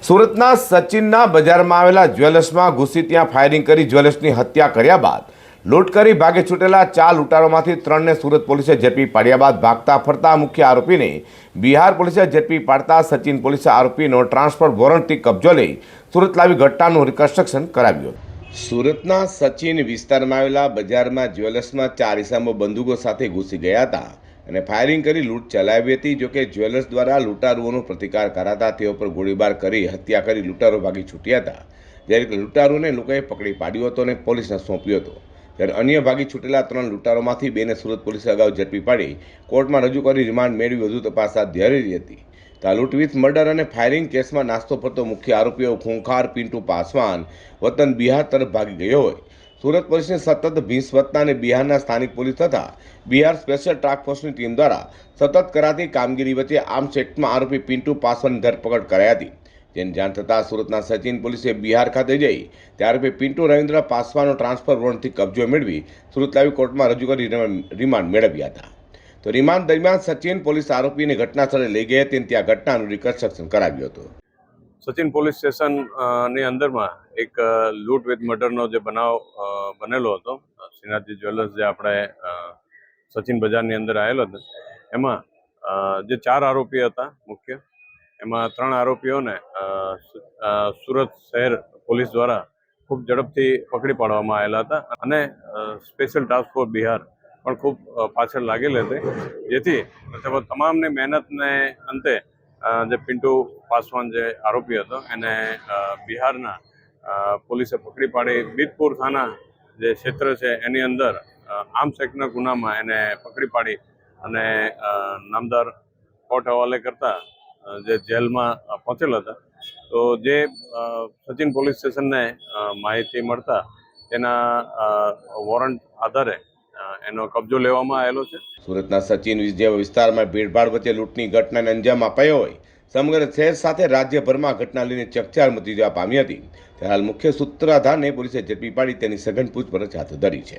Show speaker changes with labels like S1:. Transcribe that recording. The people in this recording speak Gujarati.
S1: સુરતના સચિનના બજારમાં આવેલા જ્વેલર્સમાં ઘૂસી ત્યાં ફાયરિંગ કરી જ્વેલર્સની હત્યા કર્યા બાદ લૂંટ કરી ભાગે છૂટેલા 4 લૂંટારોમાંથી 3ને સુરત પોલીસે ઝડપી પાડ્યા બાદ ભાગતા ફરતા મુખ્ય આરોપીને બિહાર પોલીસે ઝડપી પાડતા સચિન પોલીસે આરોપીનો ટ્રાન્સફર વોરંટથી કબજો લઈ સુરત લાવી ઘટનાનું રિકન્સ્ટ્રક્શન કરાવ્યું. સુરતના સચિન વિસ્તારમાં આવેલા બજારમાં જ્વેલર્સમાં 4 ઇસમો બંદૂકો સાથે ઘૂસી ગયા હતા અને ફાયરિંગ કરી લૂંટ ચલાવી હતી. જોકે જ્વેલર્સ દ્વારા લૂંટારુઓનો પ્રતિકાર કરાતા તેઓ પર ગોળીબાર કરી હત્યા કરી લૂંટારો ભાગી છૂટ્યા હતા. જ્યારે લૂંટારુઓને લોકોએ પકડી પાડ્યો હતો અને પોલીસને સોંપ્યો હતો. ત્યારે અન્ય ભાગી છૂટેલા 3 લૂંટારોમાંથી 2ને સુરત પોલીસે અગાઉ ઝડપી પાડી કોર્ટમાં રજૂ કરી રિમાન્ડ મેળવી વધુ તપાસ હાથ ધરી હતી. તો લૂંટ વિથ મર્ડર અને ફાયરિંગ કેસમાં નાસ્તો ફરતો મુખ્ય આરોપીઓ ખૂંખાર પિન્ટુ પાસવાન વતન બિહાર તરફ ભાગી ગયો હોય. સુરત પોલીસની સતત ભીંસવત્તા અને બિહારના સ્થાનિક પોલીસ તથા બિહાર સ્પેશિયલ ટાસ્ક ફોર્સની ટીમ દ્વારા સતત કરાતી કામગીરી વચ્ચે આર્મ્સ એક્ટમાં આરોપી પિન્ટુ પાસવાનની ધરપકડ કરાઈ હતી. જેની જાણ થતાં સુરતના સચિન પોલીસે બિહાર ખાતે જઈ તે આરોપી પિન્ટુ રવિન્દ્ર પાસવાનનો ટ્રાન્સફર વોરંટથી કબજો મેળવી સુરત લાવી કોર્ટમાં રજૂ કરી રિમાન્ડ મેળવ્યા હતા. તો રિમાન્ડ દરમિયાન સચિન પોલીસ આરોપીને ઘટના સ્થળે લઈ ગઈ હતી અને ત્યાં ઘટનાનું રિકન્સ્ટ્રક્શન કરાવ્યું હતું.
S2: સચિન પોલીસ સ્ટેશન ની અંદરમાં એક લૂંટ વિથ મર્ડરનો જે બનાવ બનેલો હતો. શ્રીનાથજી જ્વેલર્સ જે આપણે સચિન બજારની અંદર આવેલો હતો એમાં જે 4 આરોપી હતા મુખ્ય, એમાં 3 આરોપીઓને સુરત શહેર પોલીસ દ્વારા ખૂબ ઝડપથી પકડી પાડવામાં આવેલા હતા અને સ્પેશિયલ ટાસ્ક ફોર્સ બિહાર પણ ખૂબ પાછળ લાગેલી હતી. જેથી તમામની મહેનતને અંતે જે પિન્ટુ પાસવાન જે આરોપી હતો એને બિહારના પોલીસે પકડી પાડી બીતપુર થાના જે ક્ષેત્ર છે એની અંદર આર્મ્સ એક્ટના ગુનામાં એને પકડી પાડી અને નામદાર કોર્ટ હવાલે કરતા જે જેલમાં પહોંચેલા હતા. તો જે સચિન પોલીસ સ્ટેશનને માહિતી મળતા તેના વોરંટ આધારે એનો કબજો લેવામાં આવેલો છે.
S1: સુરતના સચિન જેવા વિસ્તારમાં ભીડભાડ વચ્ચે લૂંટની ઘટનાને અંજામ અપાયો હોય સમગ્ર શહેર સાથે રાજ્યભરમાં ઘટના લઈને ચકચાર મચી જવા પામી હતી. ત્યારે હાલ મુખ્ય સૂત્રધારને પોલીસે ઝડપી પાડી તેની સઘન પૂછપરછ હાથ ધરી છે.